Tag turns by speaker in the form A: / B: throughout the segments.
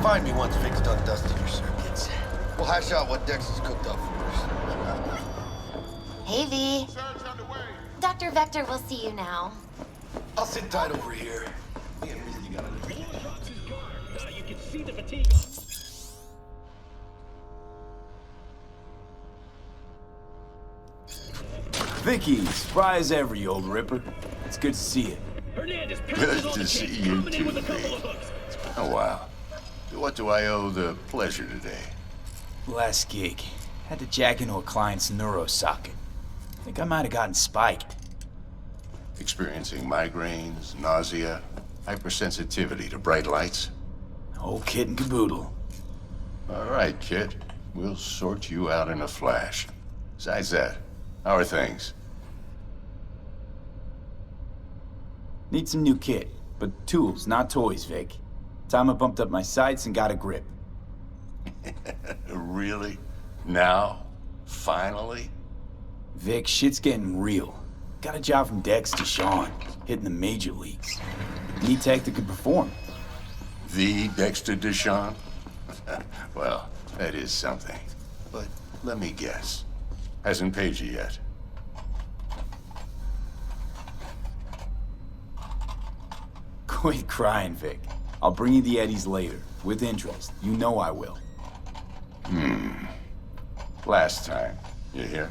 A: Remind me once Vic's done dusting your circuits. We'll hash out what Dex has cooked up for us.
B: Hey, V. Dr. Vector will see you now.
A: I'll sit tight over here. Me and Misty got a...
C: You can see the fatigue.
D: Vicky, spry as ever, you old ripper. It's good to see you.
C: Hernandez
E: Good to see you too, Vic. Oh, wow. What do I owe the pleasure today?
D: Last gig. Had to jack into a client's neuro socket. Think I might have gotten spiked.
E: Experiencing migraines, nausea, hypersensitivity to bright lights?
D: Whole kit and caboodle.
E: All right, kid. We'll sort you out in a flash. Besides that, how are things?
D: Need some new kit, but tools, not toys, Vic. Time I bumped up my sights and got a grip.
E: Really? Now? Finally?
D: Vic, shit's getting real. Got a job from Dex to Sean, hitting the major leagues. Need tech that could perform.
E: The Dexter Deshawn? Well, that is something. But let me guess. Hasn't paid you yet.
D: Quit crying, Vic. I'll bring you the eddies later, with interest. You know I will.
E: Last time. You hear?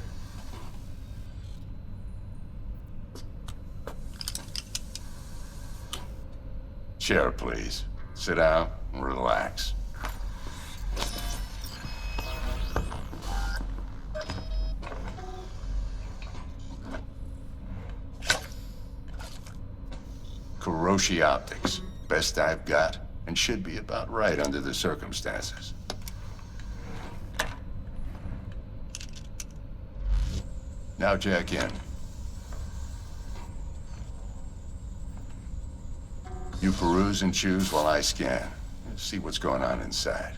E: Chair, please. Sit down and relax. Kiroshi Optics. Best I've got, and should be about right under the circumstances. Now jack in. You peruse and choose while I scan. See what's going on inside.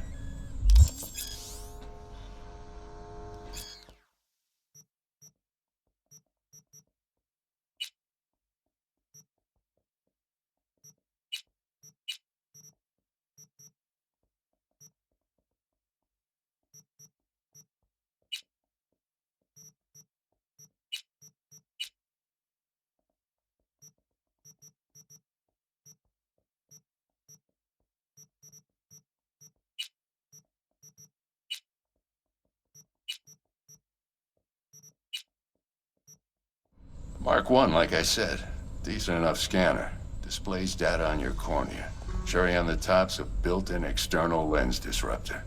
E: Mark 1, like I said. Decent enough scanner. Displays data on your cornea. Cherry on the top's a built-in external lens disruptor.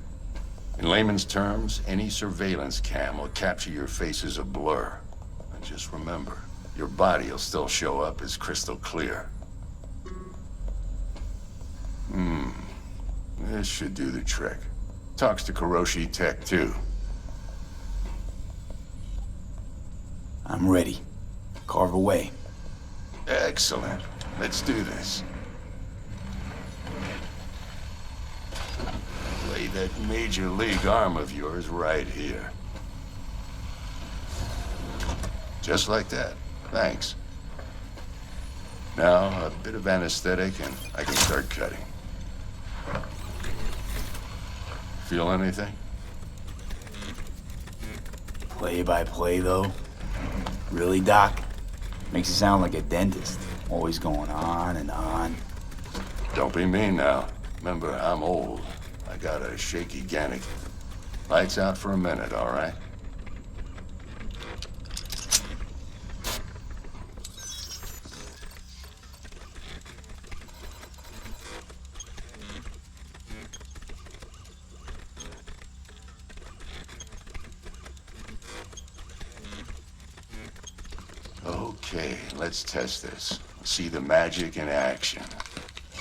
E: In layman's terms, any surveillance cam will capture your face as a blur. And just remember, your body will still show up as crystal clear. This should do the trick. Talks to Kiroshi Tech, too.
D: I'm ready. Carve away.
E: Excellent. Let's do this. Lay that major league arm of yours right here. Just like that. Thanks. Now, a bit of anesthetic and I can start cutting. Feel anything?
D: Play by play, though? Really, Doc? Makes you sound like a dentist. Always going on and on.
E: Don't be mean now. Remember, I'm old. I got a shaky gannic. Lights out for a minute, all right? Okay, let's test this. See the magic in action.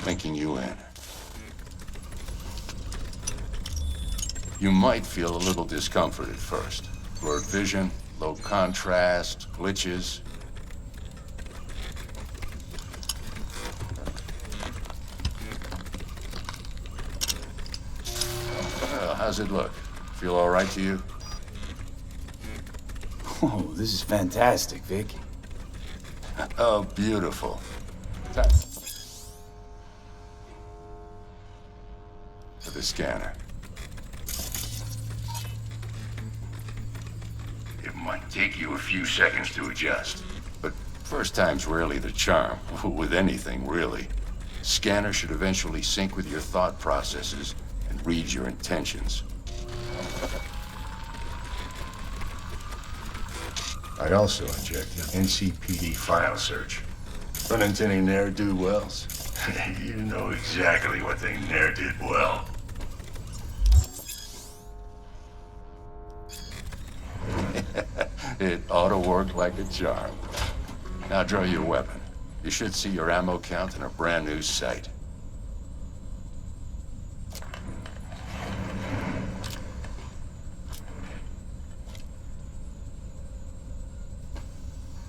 E: Linking you in. You might feel a little discomfort at first. Blurred vision, low contrast, glitches. Well, how's it look? Feel all right to you?
D: Oh, this is fantastic, Vic.
E: Oh, beautiful. For the scanner. It might take you a few seconds to adjust, but first time's rarely the charm, with anything, really. Scanner should eventually sync with your thought processes and read your intentions. I also inject an NCPD file search. Run into any ne'er-do-wells? You know exactly what they ne'er did well. It ought to work like a charm. Now draw your weapon. You should see your ammo count in a brand new sight.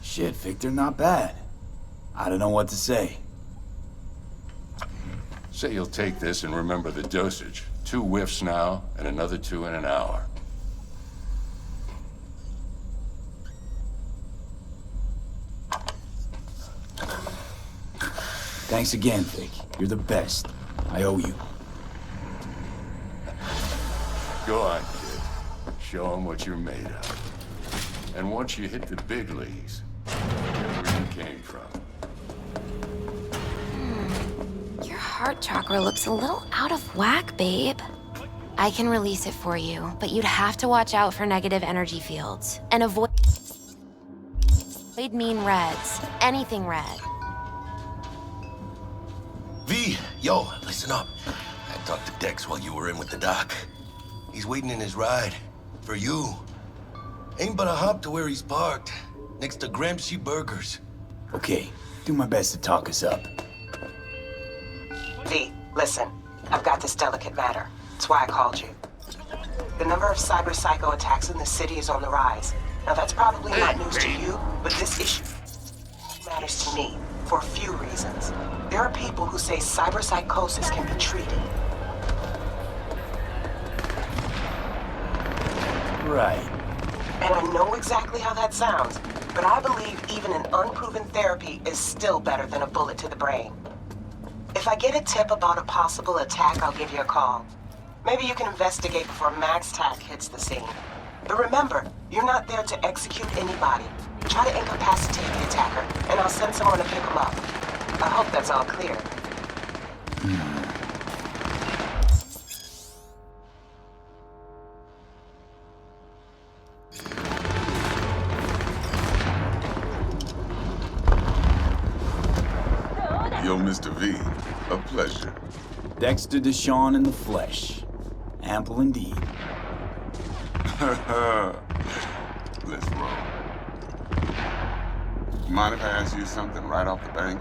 D: Shit, Victor, not bad. I don't know what to say.
E: Say you'll take this and remember the dosage. 2 whiffs now, and another 2 in an hour.
D: Thanks again, Vic. You're the best. I owe you.
E: Go on, kid. Show 'em what you're made of. And once you hit the big leagues, forget where you came from.
B: Your heart chakra looks a little out of whack, babe. I can release it for you, but you'd have to watch out for negative energy fields and avoid mean reds. Anything red.
A: V, yo, listen up. I talked to Dex while you were in with the doc. He's waiting in his ride. For you. Ain't but a hop to where he's parked. Next to Gramsci Burgers.
D: Okay, do my best to talk us up.
F: V, listen. I've got this delicate matter. That's why I called you. The number of cyber psycho attacks in the city is on the rise. Now that's probably not news to you, but this issue matters to me for a few reasons. There are people who say cyber psychosis can be treated.
D: Right.
F: And I know exactly how that sounds, but I believe even an unproven therapy is still better than a bullet to the brain. If I get a tip about a possible attack, I'll give you a call. Maybe you can investigate before MaxTac hits the scene. But remember, you're not there to execute anybody. Try to incapacitate the attacker, and I'll send someone to pick him up. I hope that's all clear.
G: Yo, Mr. V, a pleasure.
D: Dexter Deshawn in the flesh. Ample indeed.
G: Let's roll. Mind if I ask you something right off the bank?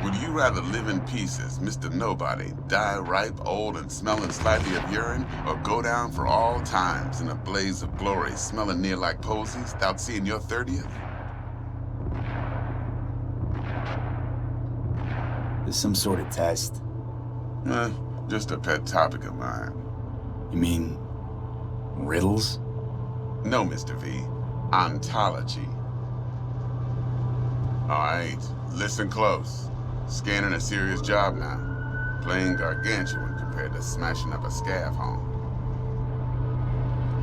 G: Would you rather live in pieces, Mr. Nobody, die ripe, old, and smelling slightly of urine, or go down for all times in a blaze of glory, smelling near like posies, without seeing your 30th?
D: This some sort of test?
G: Just a pet topic of mine.
D: You mean riddles?
G: No, Mr. V. Ontology. All right, listen close. Scanning a serious job now. Playing gargantuan compared to smashing up a scav home.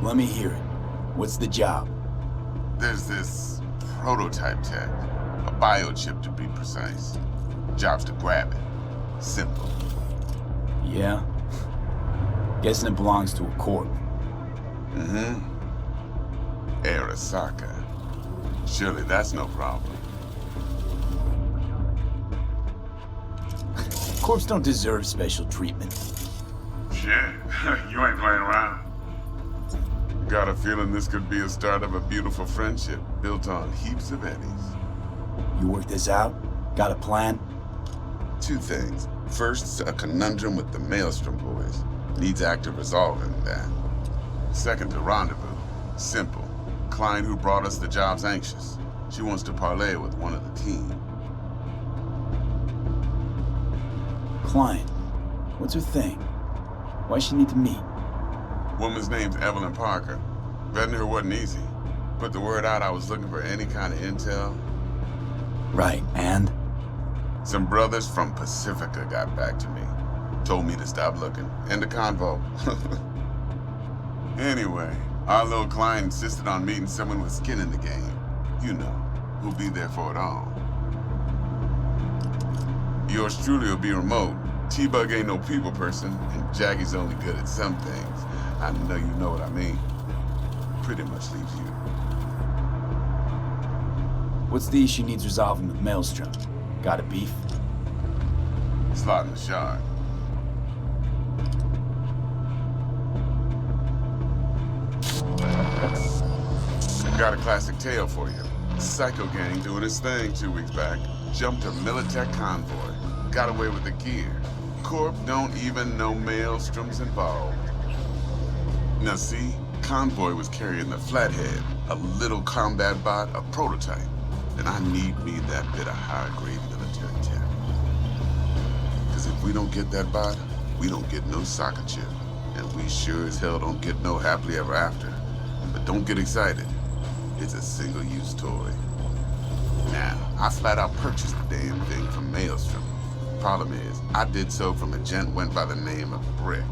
D: Let me hear it. What's the job?
G: There's this prototype tech. A biochip to be precise. Job's to grab it. Simple.
D: Yeah? Guessing it belongs to a corp.
G: Arasaka. Surely that's no problem.
D: Corps don't deserve special treatment.
G: Shit, you ain't playing around. Got a feeling this could be a start of a beautiful friendship built on heaps of eddies.
D: You work this out? Got a plan?
G: 2 things. First, a conundrum with the Maelstrom boys. Needs active resolving that. Second, a rendezvous. Simple. Client who brought us the job's anxious. She wants to parlay with one of the team.
D: Client. What's her thing? Why she need to meet?
G: Woman's name's Evelyn Parker. Vetting her wasn't easy. Put the word out I was looking for any kind of intel.
D: Right, and?
G: Some brothers from Pacifica got back to me. Told me to stop looking. End the convo. Anyway, our little client insisted on meeting someone with skin in the game. You know, who'll be there for it all. Yours truly will be remote. T-Bug ain't no people person, and Jackie's only good at some things. I know you know what I mean. Pretty much leaves you.
D: What's the issue needs resolving with Maelstrom? Got a beef?
G: Slot in the shard. Got a classic tale for you. Psycho gang doing his thing 2 weeks back. Jumped a Militech convoy. Got away with the gear. Corp don't even know Maelstrom's involved. Now see, convoy was carrying the Flathead, a little combat bot, a prototype. And I need me that bit of high-grade military tech. Because if we don't get that bot, we don't get no soccer chip. And we sure as hell don't get no happily ever after. But don't get excited. It's a single-use toy. Now, I flat out purchased the damn thing from Maelstrom. Problem is, I did so from a gent went by the name of Brick.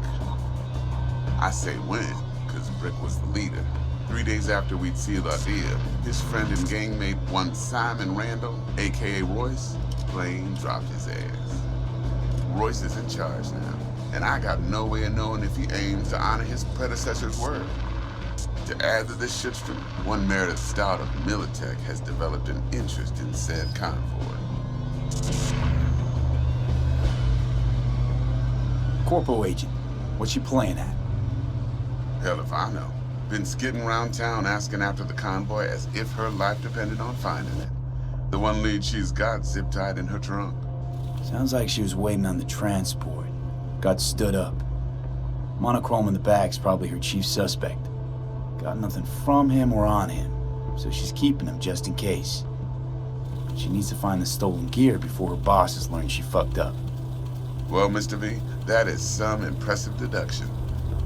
G: I say when, because Brick was the leader. 3 days after we'd sealed our deal, his friend and gangmate, one Simon Randall, aka Royce, plain dropped his ass. Royce is in charge now, and I got no way of knowing if he aims to honor his predecessor's word. To add to this shitstorm, one Meredith Stout of Militech has developed an interest in said convoy.
D: Corpo agent. What's she playing at?
G: Hell if I know. Been skidding around town asking after the convoy as if her life depended on finding it. The one lead she's got zip-tied in her trunk.
D: Sounds like she was waiting on the transport. Got stood up. Monochrome in the back's probably her chief suspect. Got nothing from him or on him, so she's keeping him just in case. She needs to find the stolen gear before her bosses learn she fucked up.
G: Well, Mr. V, that is some impressive deduction.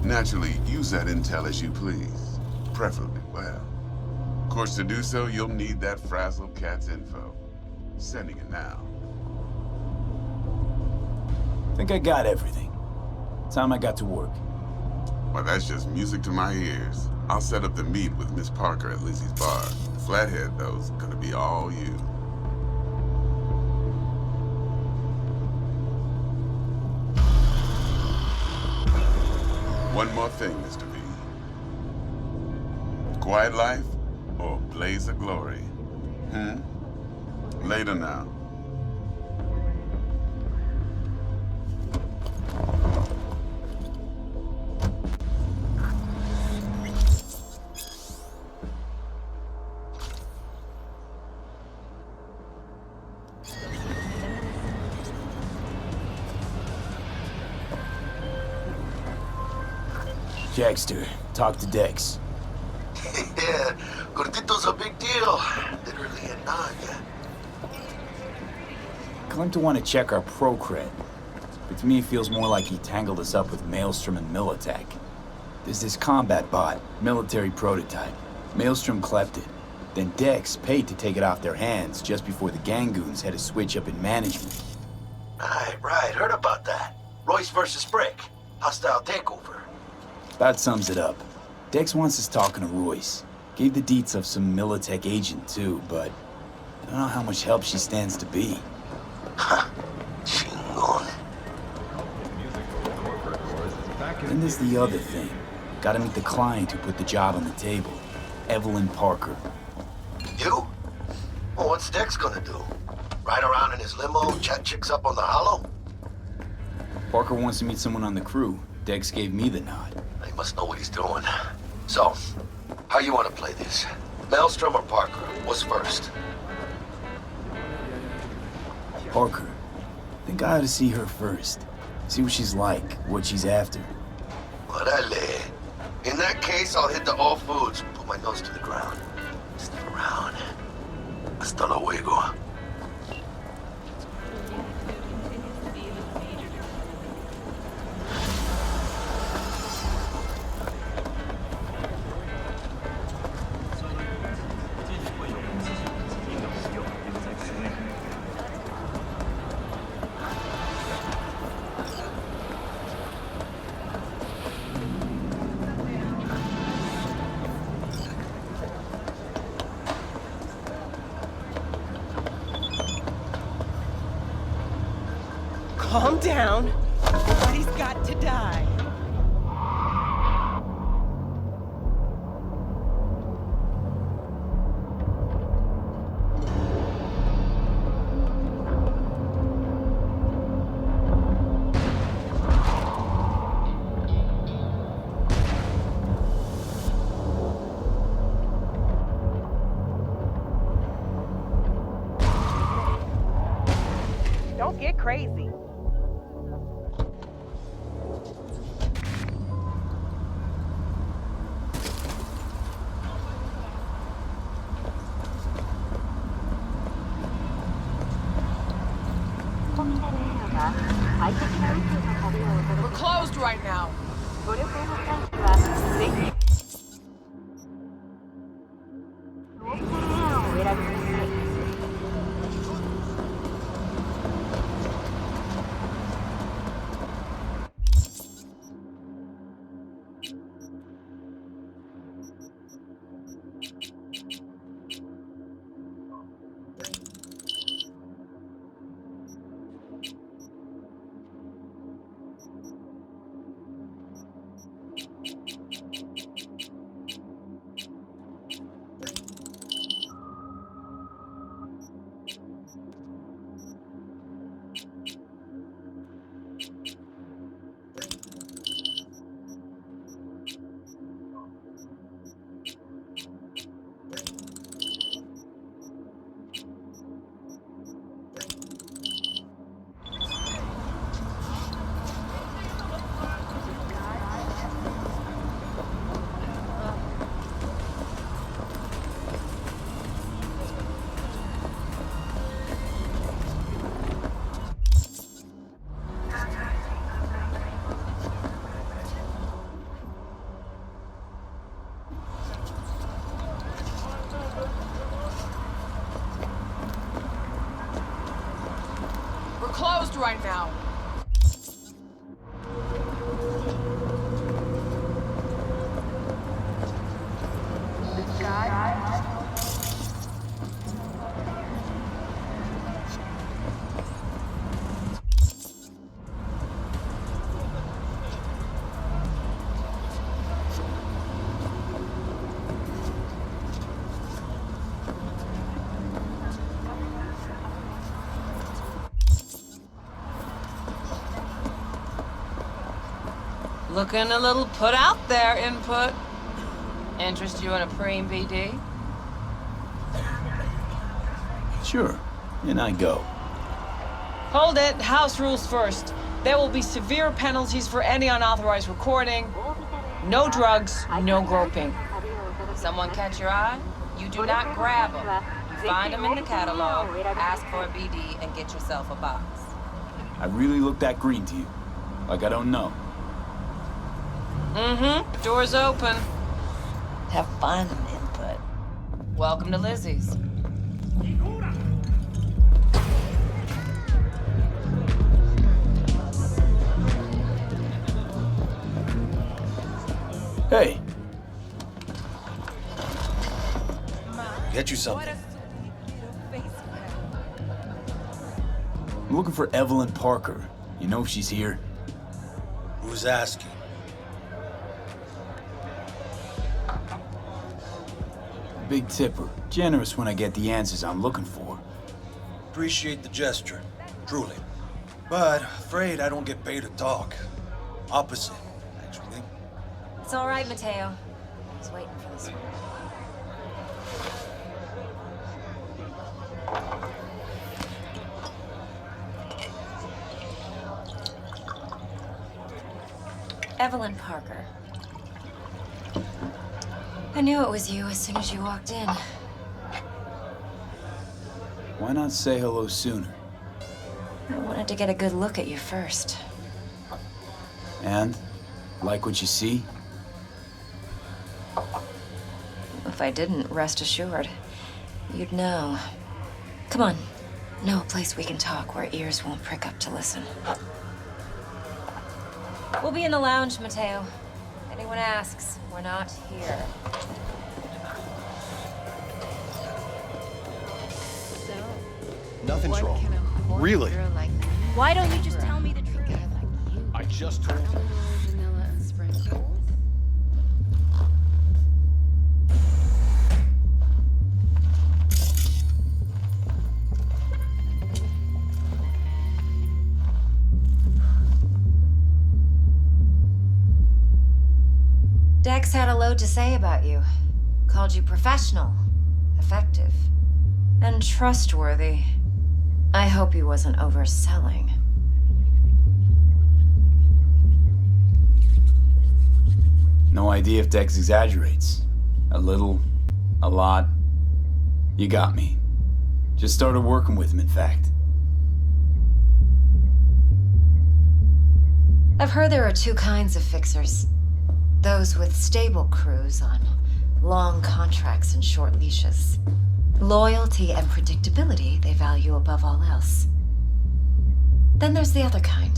G: Naturally, use that intel as you please. Preferably well. Of course, to do so, you'll need that frazzled cat's info. Sending it now.
D: Think I got everything. Time I got to work.
G: Well, that's just music to my ears. I'll set up the meet with Miss Parker at Lizzie's bar. Flathead, though, is gonna be all you. One more thing, Mr. V. Quiet life or blaze of glory? Later now.
D: Jackster, talk to Dex.
A: Yeah, Gordito's a big deal. Literally a nod, yeah.
D: Claimed to want to check our pro cred, but to me it feels more like he tangled us up with Maelstrom and Militech. There's this combat bot, military prototype. Maelstrom clept it. Then Dex paid to take it off their hands just before the Gangoons had a switch up in management.
A: Right, heard about that. Royce versus Brick. Hostile takeover.
D: That sums it up. Dex wants us talking to Royce. Gave the deets of some Militech agent too, but I don't know how much help she stands to be.
A: Ha! Chingon.
D: Then there's the other thing. Gotta meet the client who put the job on the table. Evelyn Parker.
A: You? Well, what's Dex gonna do? Ride around in his limo, chat chicks up on the hollow?
D: Parker wants to meet someone on the crew. Dex gave me the nod.
A: He must know what he's doing. So, how you want to play this? Maelstrom or Parker? What's first?
D: Parker. Think I ought to see her first. See what she's like, what she's after.
A: Orale. In that case, I'll hit the all foods. Put my nose to the ground. Sniff around. Hasta luego.
F: Calm down. Nobody's got to die. Don't get crazy.
H: We're closed right now. We're closed right now.
I: Looking a little put out there, input. Interest you in a preem BD?
D: Sure, in I go.
I: Hold it, house rules first. There will be severe penalties for any unauthorized recording. No drugs, no groping. Someone catch your eye? You do not grab them. You find them in the catalog, ask for a BD, and get yourself a box.
D: I really look that green to you? Like I don't know.
I: Mm-hmm. Door's open. Have fun, input. Welcome to Lizzie's.
D: Hey,
A: Get you something.
D: I'm looking for Evelyn Parker. You know if she's here?
A: Who's asking?
D: Big tipper. Generous when I get the answers I'm looking for.
A: Appreciate the gesture, truly. But afraid I don't get paid to talk. Opposite, actually.
B: It's all right, Mateo. I was waiting for this one. Evelyn Parker. I knew it was you as soon as you walked in.
D: Why not say hello sooner?
B: I wanted to get a good look at you first.
D: And? Like what you see?
B: If I didn't, rest assured, you'd know. Come on. Know a place we can talk where ears won't prick up to listen. We'll be in the lounge, Mateo. If anyone asks, we're not here.
A: Nothing's wrong. Really?
J: Why don't you just tell me
C: just told you.
J: Vanilla and sprinkles.
K: Dex had a load to say about you. Called you professional, effective, and trustworthy. I hope he wasn't overselling.
D: No idea if Dex exaggerates. A little, a lot. You got me. Just started working with him, in fact.
K: I've heard there are two kinds of fixers. Those with stable crews on long contracts and short leashes. Loyalty and predictability they value above all else. Then there's the other kind.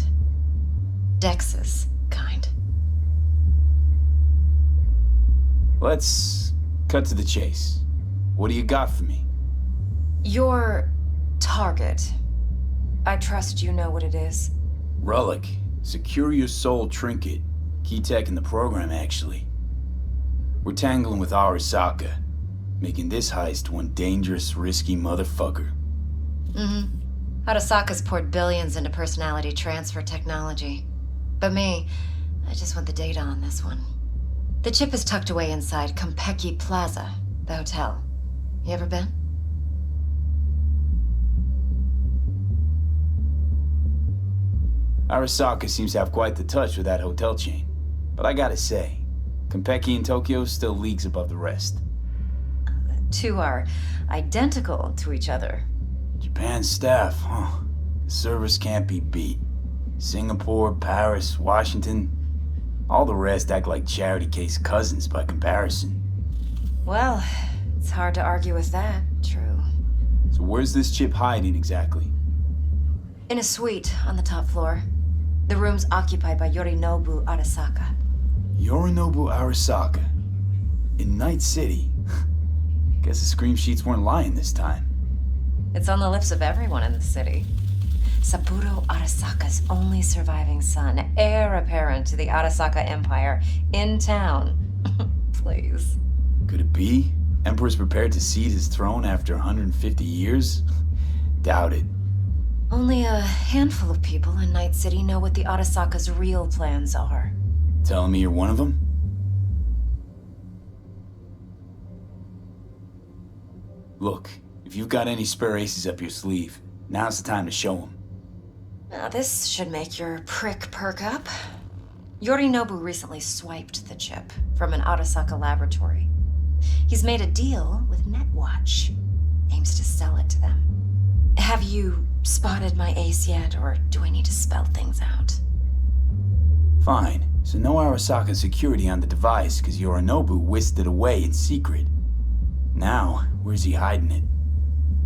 K: Dex's kind.
D: Let's cut to the chase. What do you got for me?
K: Your target. I trust you know what it is.
D: Relic. Secure your soul trinket. Key tech in the program, actually. We're tangling with Arasaka, making this heist one dangerous, risky motherfucker.
K: Arasaka's poured billions into personality transfer technology. But me, I just want the data on this one. The chip is tucked away inside Konpeki Plaza, the hotel. You ever been?
D: Arasaka seems to have quite the touch with that hotel chain. But I gotta say, Konpeki in Tokyo still leagues above the rest.
K: Two are identical to each other.
D: Japan's staff, huh? The service can't be beat. Singapore, Paris, Washington. All the rest act like charity case cousins by comparison.
K: Well, it's hard to argue with that, true.
D: So where's this chip hiding exactly?
K: In a suite on the top floor. The room's occupied by Yorinobu Arasaka.
D: Yorinobu Arasaka. In Night City. Guess the scream sheets weren't lying this time.
K: It's on the lips of everyone in the city. Saburo Arasaka's only surviving son, heir apparent to the Arasaka Empire, in town. Please.
D: Could it be? Emperor's prepared to cede his throne after 150 years? Doubt it.
K: Only a handful of people in Night City know what the Arasaka's real plans are.
D: Telling me you're one of them? Look, if you've got any spare aces up your sleeve, now's the time to show them.
K: Now, this should make your prick perk up. Yorinobu recently swiped the chip from an Arasaka laboratory. He's made a deal with Netwatch. Aims to sell it to them. Have you spotted my ace yet, or do I need to spell things out?
D: Fine. So no Arasaka security on the device because Yorinobu whisked it away in secret. Now, where's he hiding it?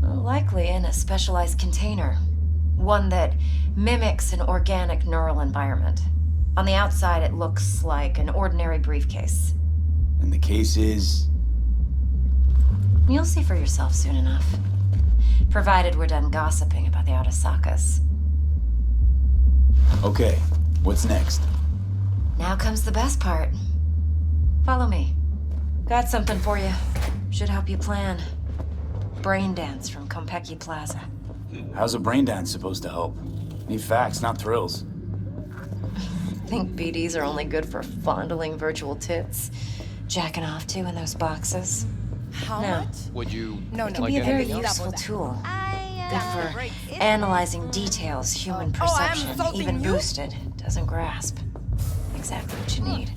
K: Well, likely in a specialized container. One that mimics an organic neural environment. On the outside, it looks like an ordinary briefcase.
D: And the case is?
K: You'll see for yourself soon enough. Provided we're done gossiping about the Arasakas.
D: Okay, what's next?
K: Now comes the best part. Follow me. Got something for you. Should help you plan. Brain dance from Konpeki Plaza.
D: How's a brain dance supposed to help? Need facts, not thrills.
K: Think BDs are only good for fondling virtual tits? Jacking off to in those boxes?
J: How
K: No.
J: much?
C: Would you
J: No,
K: It can
C: like
K: be a very
C: anything else?
K: useful tool.
J: I,
K: Good for analyzing details human
J: Oh, I'm
K: perception,
J: insulting
K: even
J: you?
K: boosted, doesn't grasp. Exactly what you need.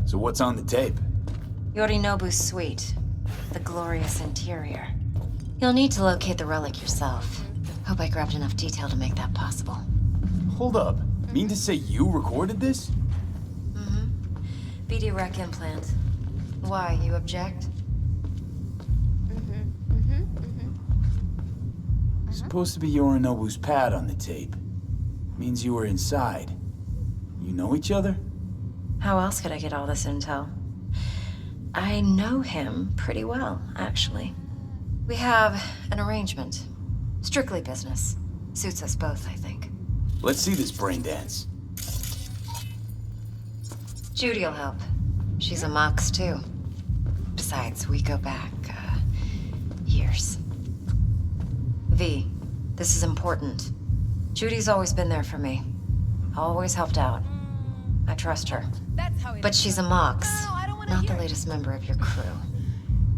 D: So what's on the tape?
K: Yorinobu's suite. The glorious interior. You'll need to locate the relic yourself. Hope I grabbed enough detail to make that possible.
D: Hold up. Mean to say you recorded this?
K: BD rec implant. Why, you object?
D: Supposed to be Yorinobu's pad on the tape. Means you were inside. You know each other?
K: How else could I get all this intel? I know him pretty well, actually. We have an arrangement. Strictly business. Suits us both, I think.
D: Let's see this brain dance.
K: Judy'll help. She's a Mox, too. Besides, we go back, years. V, this is important. Judy's always been there for me. Always helped out. I trust her. But she's a Mox, not the latest member of your crew.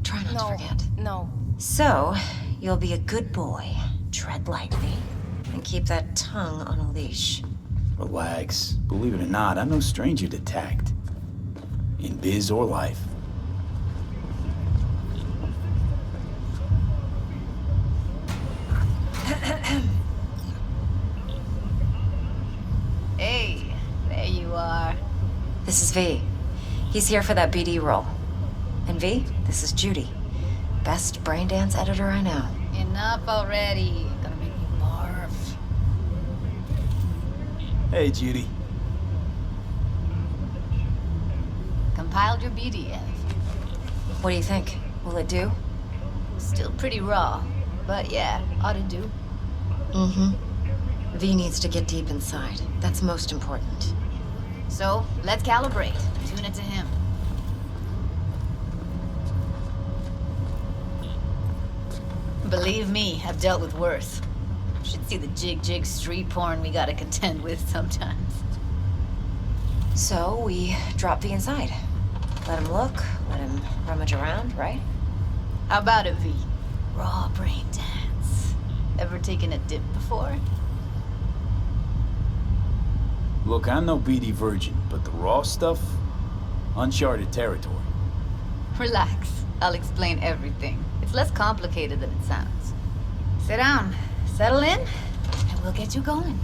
K: Try not to forget.
B: No.
K: So, you'll be a good boy, tread lightly, and keep that tongue on a leash.
D: Relax. Believe it or not, I'm no stranger to tact. In biz or life.
J: Hey, there you are.
K: This is V. He's here for that BD role. And V, this is Judy. Best braindance editor I know.
J: Enough already. Gonna make me barf.
D: Hey, Judy.
J: Compiled your BDF.
K: What do you think? Will it do?
J: Still pretty raw, but yeah, ought to do.
K: Mm-hmm. V needs to get deep inside. That's most important.
J: So, let's calibrate. Tune it to him. Believe me, I've dealt with worse. Should see the jig street porn we gotta contend with sometimes.
K: So, we drop V inside. Let him look, let him rummage around, right?
J: How about it, V? Raw brain dance. Ever taken a dip before?
D: Look, I'm no BD virgin, but the raw stuff, uncharted territory.
J: Relax. I'll explain everything. It's less complicated than it sounds. Sit down, settle in, and we'll get you going.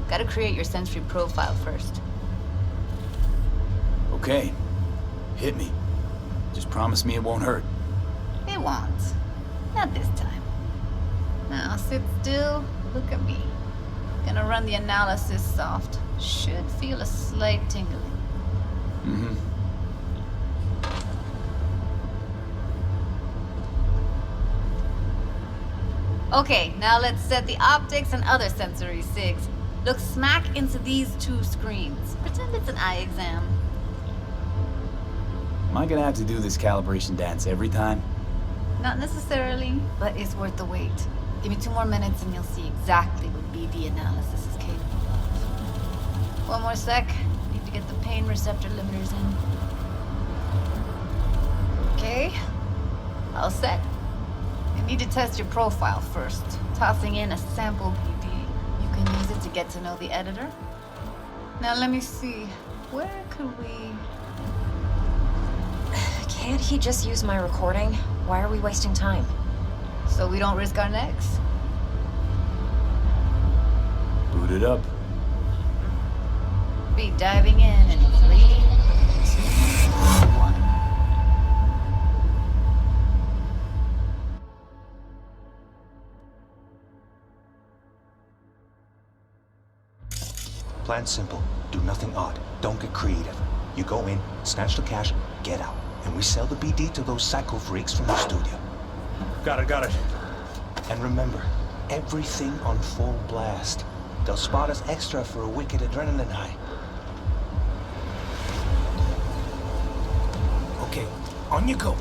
J: Gotta create your sensory profile first.
D: Okay. Hit me. Just promise me it won't hurt.
J: It won't. Not this time. Now sit still, look at me. Gonna run the analysis soft. Should feel a slight tingling.
D: Mm-hmm.
J: Okay, now let's set the optics and other sensory sigs. Look smack into these two screens. Pretend it's an eye exam.
D: Am I gonna have to do this calibration dance every time?
J: Not necessarily, but it's worth the wait. Give me 2 more minutes and you'll see exactly what BD analysis is capable of. 1 more sec. Need to get the pain receptor limiters in. Okay. All set. You need to test your profile first. Tossing in a sample BD. You can use it to get to know the editor. Now let me see. Where could we...
K: Can't he just use my recording? Why are we wasting time?
J: So we don't risk our necks?
D: Boot it up.
J: Be diving in 3, 2, 1.
L: Plan simple. Do nothing odd. Don't get creative. You go in, snatch the cash, get out. And we sell the BD to those psycho freaks from the studio.
M: Got it.
L: And remember, everything on full blast. They'll spot us extra for a wicked adrenaline high. Okay, on you go.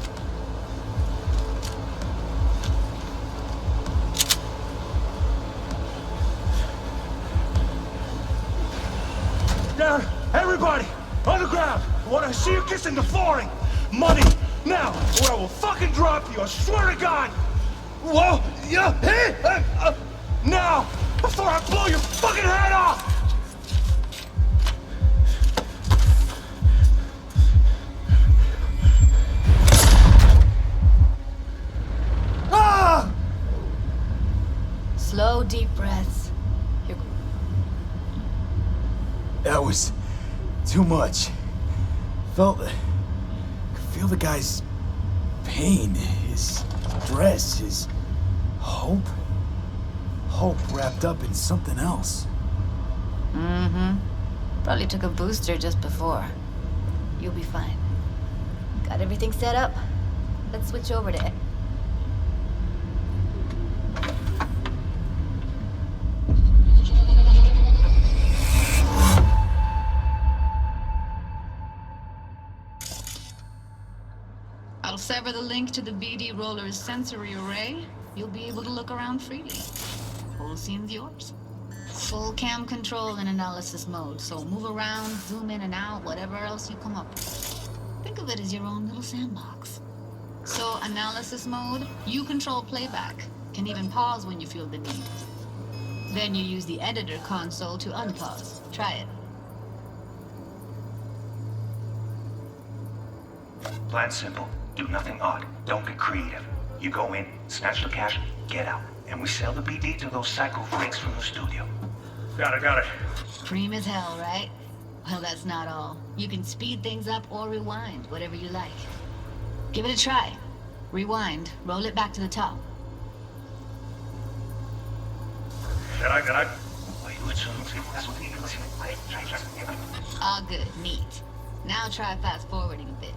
M: Down! Everybody! On the ground! I want to see you kissing the flooring! Money! Now! Or I will fucking drop you! I swear to God! Whoa! Yeah! Hey! Now! Before I blow your fucking head off! Ah!
J: Slow, deep breaths.
D: That was too much. Could feel the guy's pain, his stress, his hope. Hope wrapped up in something else.
J: Mm-hmm. Probably took a booster just before. You'll be fine. Got everything set up? Let's switch over to... I'll sever the link to the BD Roller's sensory array. You'll be able to look around freely. Whole scene's yours. Full cam control in analysis mode, so move around, zoom in and out, whatever else you come up with. Think of it as your own little sandbox. So, analysis mode, you control playback. Can even pause when you feel the need. Then you use the editor console to unpause. Try it.
L: Plan simple. Do nothing odd. Don't get creative. You go in, snatch the cash, get out. And we sell the BD to those psycho freaks from the studio.
M: Got it.
J: Cream as hell, right? Well, that's not all. You can speed things up or rewind, whatever you like. Give it a try. Rewind. Roll it back to the top. All good. Neat. Now try fast forwarding a bit.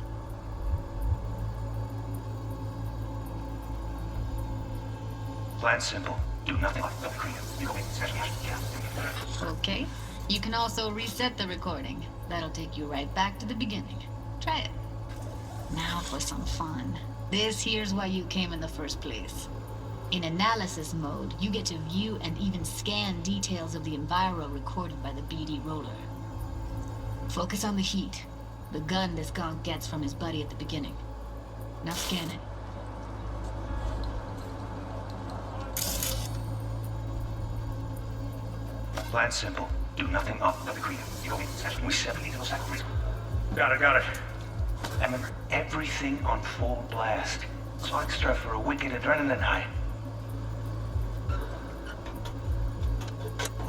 L: Plan simple. Do nothing. You go in, snatch the cash, get out.
J: Okay. You can also reset the recording. That'll take you right back to the beginning. Try it. Now for some fun. This here's why you came in the first place. In analysis mode, you get to view and even scan details of the enviro recorded by the BD roller. Focus on the heat, the gun this gonk gets from his buddy at the beginning. Now scan it.
L: Plan simple. Do nothing off the creative. You go in, snatch the 70 little sacrifice.
M: Got it.
L: And remember, everything on full blast. It's extra for a wicked adrenaline high.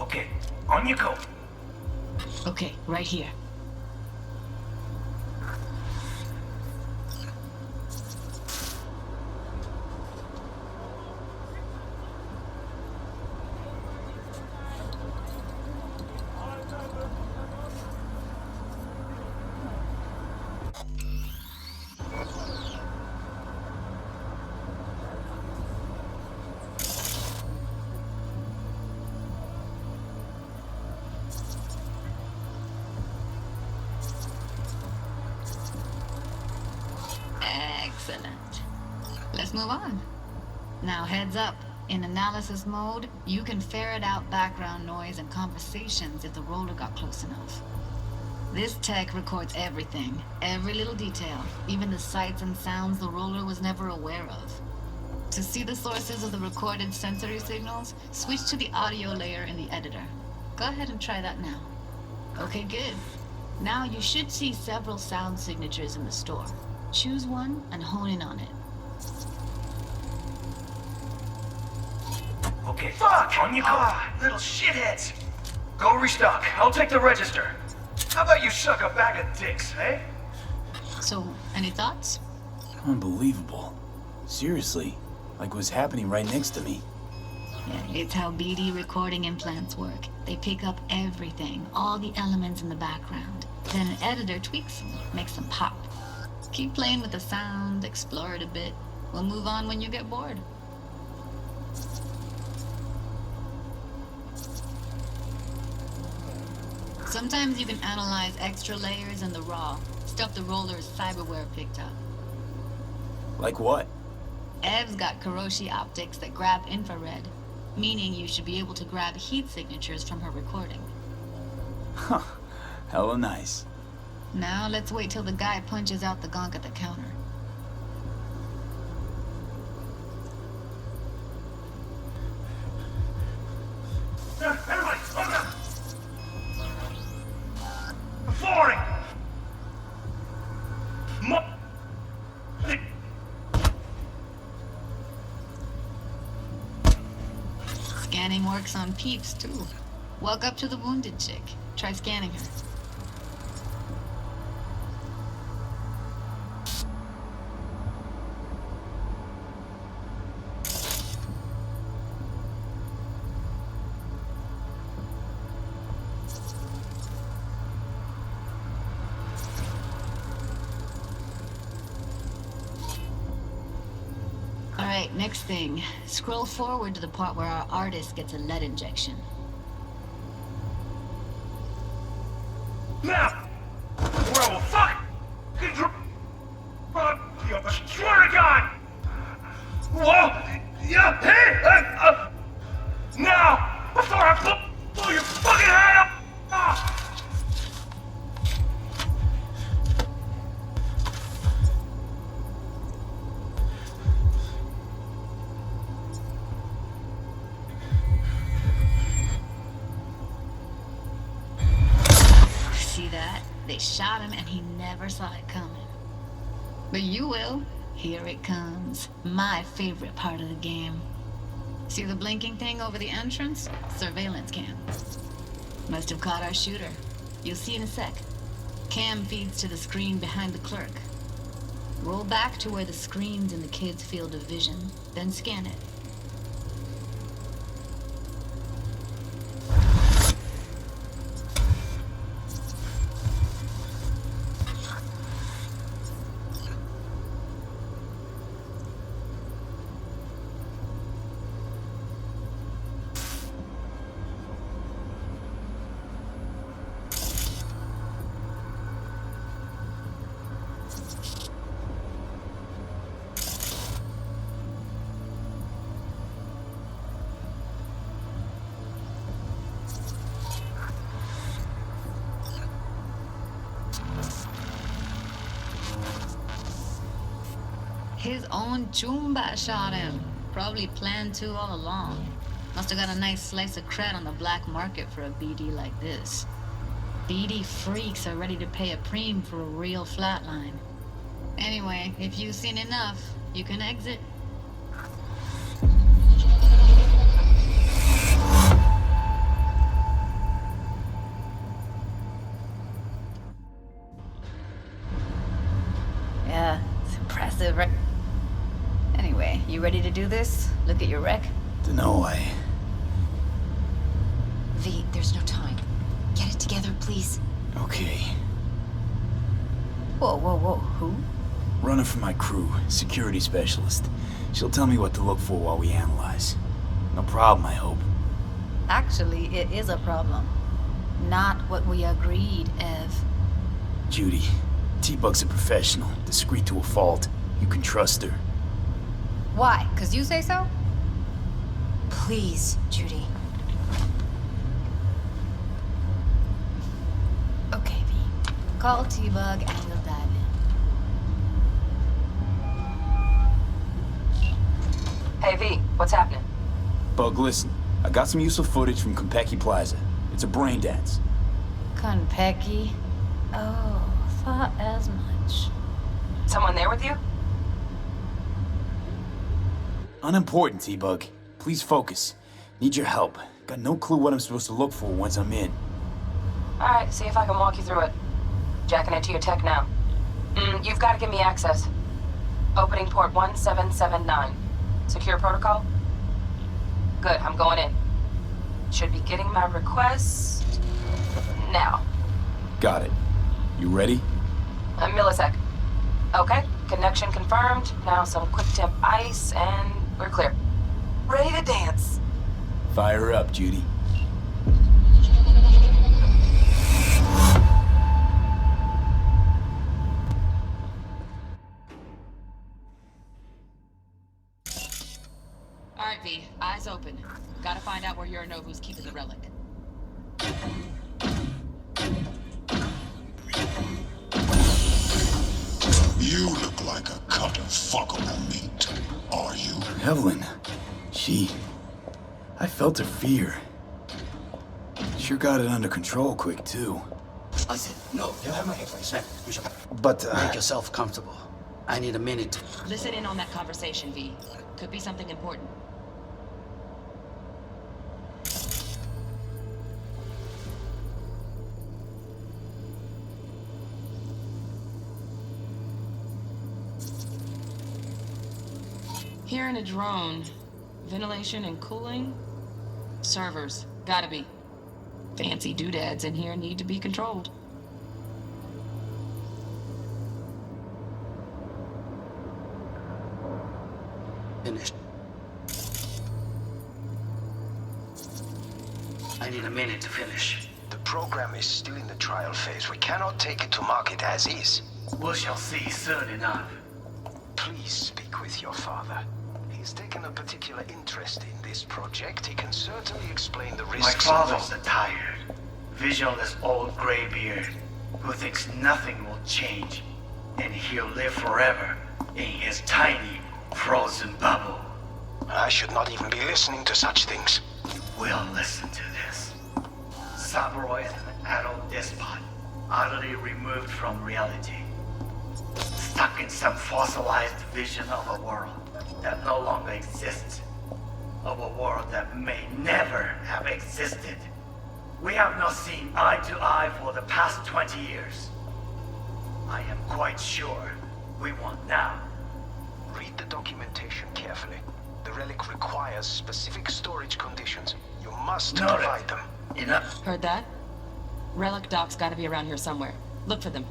L: Okay, on you go.
J: Okay, right here. Excellent. Let's move on. Now heads up. In analysis mode, you can ferret out background noise and conversations if the roller got close enough. This tech records everything, every little detail, even the sights and sounds the roller was never aware of. To see the sources of the recorded sensory signals, switch to the audio layer in the editor. Go ahead and try that now. Okay, good. Now you should see several sound signatures in the store. Choose one and hone in on it.
L: Okay, fuck! On you go!
M: Little shitheads! Go restock. I'll take the register. How about you suck a bag of dicks, eh?
J: So, any thoughts?
D: Unbelievable. Seriously, like it was happening right next to me.
J: Yeah, it's how BD recording implants work. They pick up everything, all the elements in the background. Then an editor tweaks them, makes them pop. Keep playing with the sound, explore it a bit. We'll move on when you get bored. Sometimes you can analyze extra layers in the raw, stuff the roller's cyberware picked up.
D: Like what?
J: Ev's got Kiroshi optics that grab infrared, meaning you should be able to grab heat signatures from her recording.
D: Huh. Hella nice.
J: Now let's wait till the guy punches out the gonk at the counter.
M: Everybody, hold up! Flooring!
J: Scanning works on peeps, too. Walk up to the wounded chick. Try scanning her. next thing. Scroll forward to the part where our artist gets a lead injection.
M: Now! Or I will fucking drop you, I swear to God! Whoa! Yeah, hey! Now! Before I blow your fucking head up! Ah!
J: See that? They shot him and he never saw it coming. But you will. Here it comes. My favorite part of the game. See the blinking thing over the entrance? Surveillance cam. Must have caught our shooter. You'll see in a sec. Cam feeds to the screen behind the clerk. Roll back to where the screen's in the kid's field of vision, then scan it. His own Chumba shot him. Probably planned to all along. Must have got a nice slice of cred on the black market for a BD like this. BD freaks are ready to pay a preem for a real flatline. Anyway, if you've seen enough, you can exit. Yeah, it's impressive, right? Anyway, you ready to do this? Look at your wreck?
D: Dunno,
K: V, there's no time. Get it together, please.
D: Okay.
J: Whoa, whoa, whoa, who?
D: Runner for my crew, security specialist. She'll tell me what to look for while we analyze. No problem, I hope.
J: Actually, it is a problem. Not what we agreed, Ev.
D: Judy, T-Bug's a professional, discreet to a fault. You can trust her.
J: Why? 'Cause you say so?
K: Please, Judy. Okay, V.
J: Call T-Bug and we'll dive in.
H: Hey, V, what's happening?
D: Bug, listen. I got some useful footage from Konpeki Plaza. It's a brain dance.
J: Konpeki? Oh, thought as much.
H: Someone there with you?
D: Unimportant, T-Bug. Please focus. Need your help. Got no clue what I'm supposed to look for once I'm in.
H: Alright, see if I can walk you through it. Jacking it to your tech now. You've got to give me access. Opening port 1779. Secure protocol? Good, I'm going in. Should be getting my request now.
D: Got it. You ready?
H: A millisec. Okay, connection confirmed. Now some quick temp ice and we're clear. Ready to dance.
D: Fire up, Judy.
H: Alright, V, eyes open. Gotta find out where Yorinobu's keeping the relic.
N: You look like a cut of fuckable meat, are you?
D: Evelyn. I felt her fear. Sure got it under control quick, too.
O: Listen, no, you have my place. You should
D: But,
O: make yourself comfortable. I need a minute.
H: Listen in on that conversation, V. Could be something important. Here in a drone. Ventilation and cooling? Servers. Gotta be. Fancy doodads in here need to be controlled.
O: Finished. need a minute to finish.
L: The program is still in the trial phase. We cannot take it to market as is.
O: We shall see soon enough.
L: Please speak with your father. He's taken a particular interest in this project. He can certainly explain the
O: My
L: risks
O: father's
L: involved.
O: a tired, visionless old graybeard who thinks nothing will change, and he'll live forever in his tiny, frozen bubble.
L: I should not even be listening to such things.
O: You will listen to this. Saburo is an adult despot, utterly removed from reality. Stuck in some fossilized vision of a world that no longer exists. Of a world that may never have existed. We have not seen eye to eye for the past 20 years. I am quite sure we won't now.
L: Read the documentation carefully. The relic requires specific storage conditions. You must
O: Noted.
L: provide them.
O: Enough.
H: Heard that? Relic doc's gotta be around here somewhere. Look for them.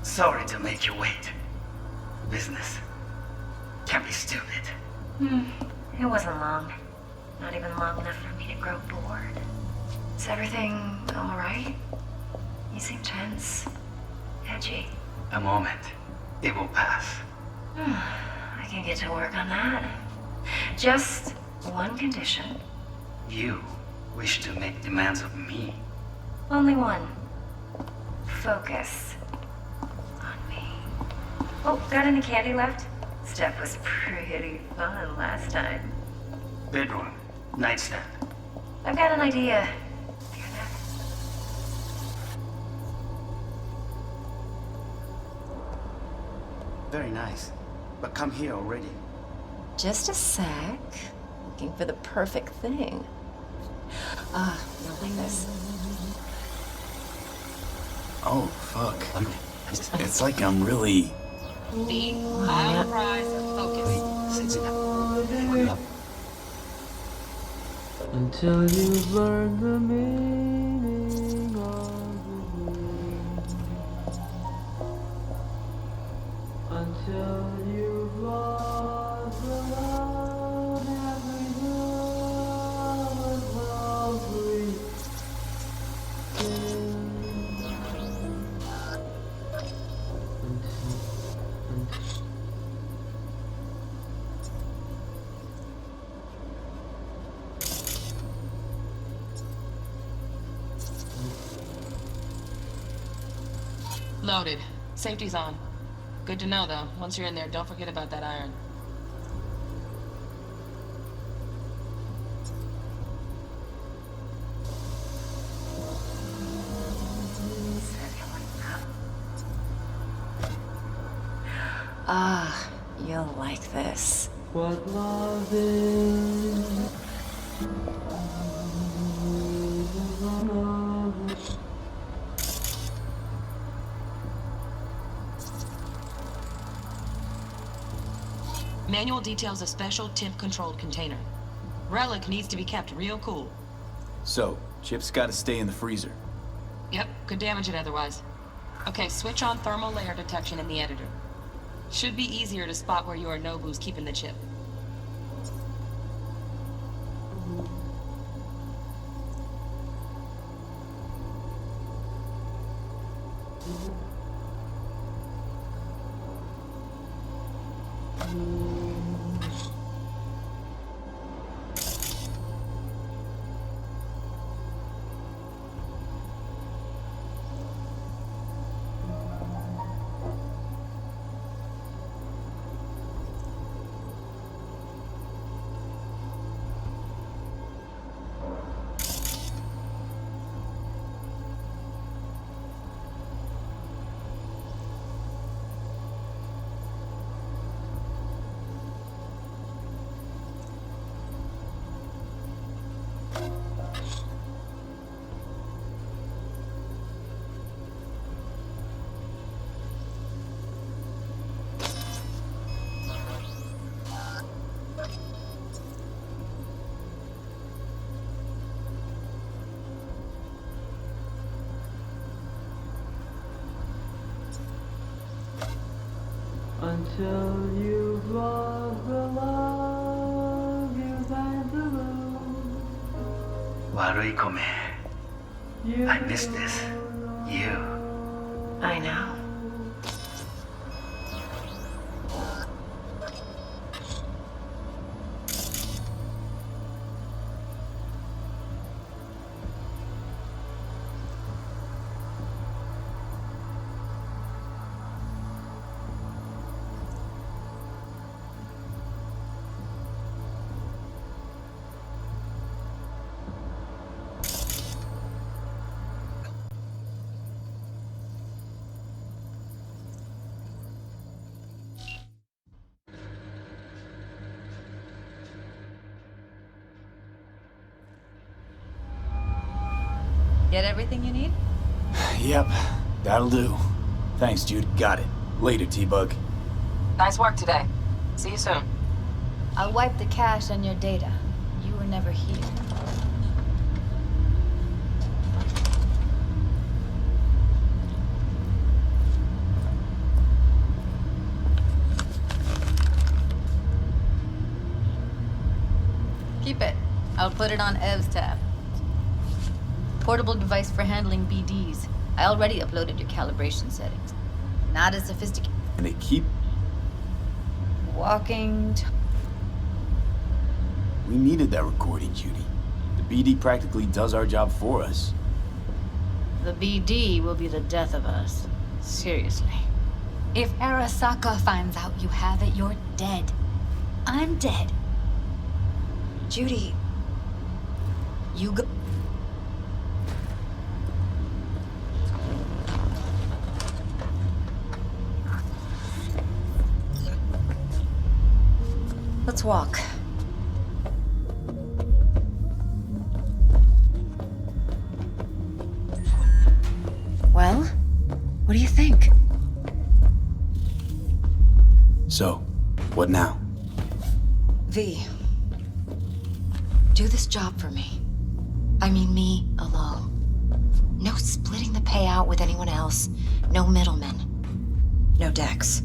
O: Sorry to make you wait. Business can be stupid.
K: It wasn't long. Not even long enough for me to grow bored. Is everything alright? You seem tense. Edgy.
O: A moment. It will pass.
K: I can get to work on that. Just one condition.
O: You wish to make demands of me.
K: Only one. Focus on me. Oh, got any candy left? Stuff was pretty fun last time.
O: Bedroom. Nightstand.
K: I've got an idea.
O: Very nice. But come here already.
K: Just a sec. Looking for the perfect thing. Ah, you'll like this.
D: Oh, fuck. It's like I'm really...
H: Be high price and focus.
P: Until you've learned the meaning of the dream. Until you've lost the love every love will
H: Loaded. Safety's on. Good to know, though. Once you're in there, don't forget about that iron.
K: Ah, you'll like this.
P: what love is.
H: Manual details a special temp-controlled container. Relic needs to be kept real cool.
D: So, Chip's gotta stay in the freezer.
H: Yep, could damage it otherwise. Okay, switch on thermal layer detection in the editor. Should be easier to spot where Yorinobu's keeping the chip.
P: Until you've lost the love you find to lose.
O: Warui Kome. I miss this. You.
K: I know.
J: Get everything you need?
D: Yep, that'll do. Thanks, Jude. Got it. Later, T-Bug.
H: Nice work today. See you soon.
J: I'll wipe the cache on your data. You were never here. Keep it. I'll put it on Ev's tab. Portable device for handling BDs. I already uploaded your calibration settings. Not as sophisticated.
D: And they keep...
J: Walking...
D: We needed that recording, Judy. The BD practically does our job for us.
J: The BD will be the death of us. Seriously.
K: If Arasaka finds out you have it, you're dead. I'm dead. Judy, you go. Let's walk. Well, what do you think?
D: So, what now?
K: V, do this job for me. I mean me alone. No splitting the payout with anyone else. No middlemen. No Dex.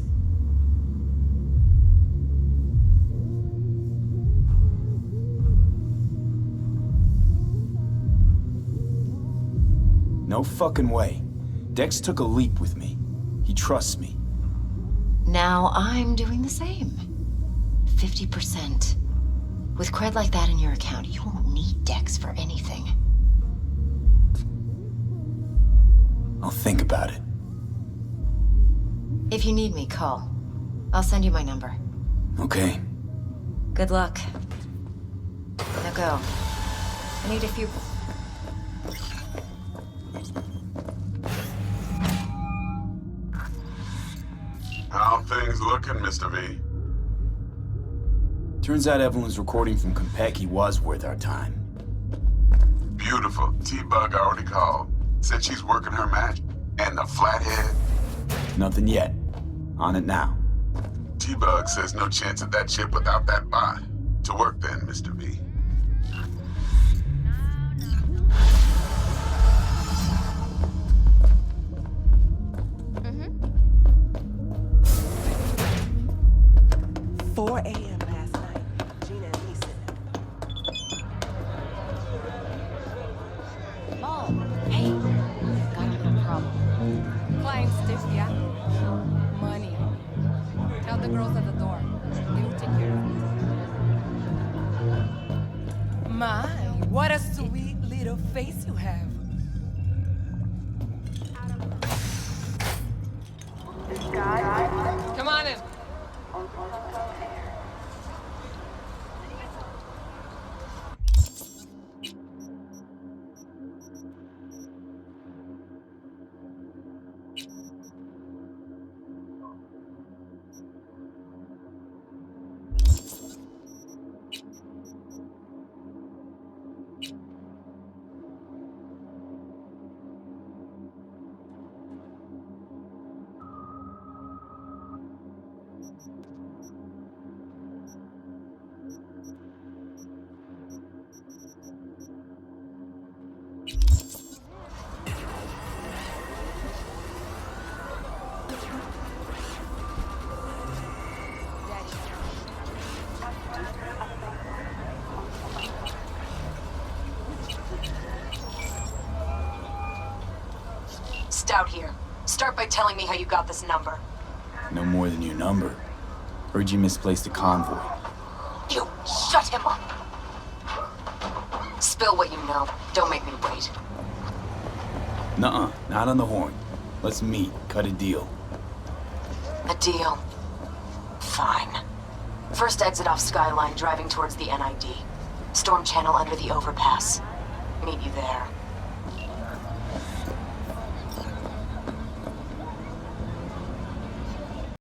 D: No fucking way. Dex took a leap with me. He trusts me.
K: Now I'm doing the same. 50%. With cred like that in your account, you won't need Dex for anything.
D: I'll think about it.
K: If you need me, call. I'll send you my number.
D: Okay.
K: Good luck. Now go. I need a few...
G: How things looking, Mr. V?
D: Turns out Evelyn's recording from Konpeki was worth our time.
G: Beautiful. T-Bug already called. Said she's working her magic. And the flathead?
D: Nothing yet. On it now.
G: T-Bug says no chance of that chip without that bot. To work then, Mr. V.
Q: My, what a sweet little face you have.
I: Come on in.
H: maxed out here. Start by telling me how you got this number.
D: No more than your number. Heard you misplaced a convoy.
H: You shut him up. Spill what you know. Don't make me wait.
D: Nuh-uh, not on the horn. Let's meet, cut a deal.
H: A deal. Fine. First exit off Skyline, driving towards the NID. Storm channel under the overpass. Meet you there.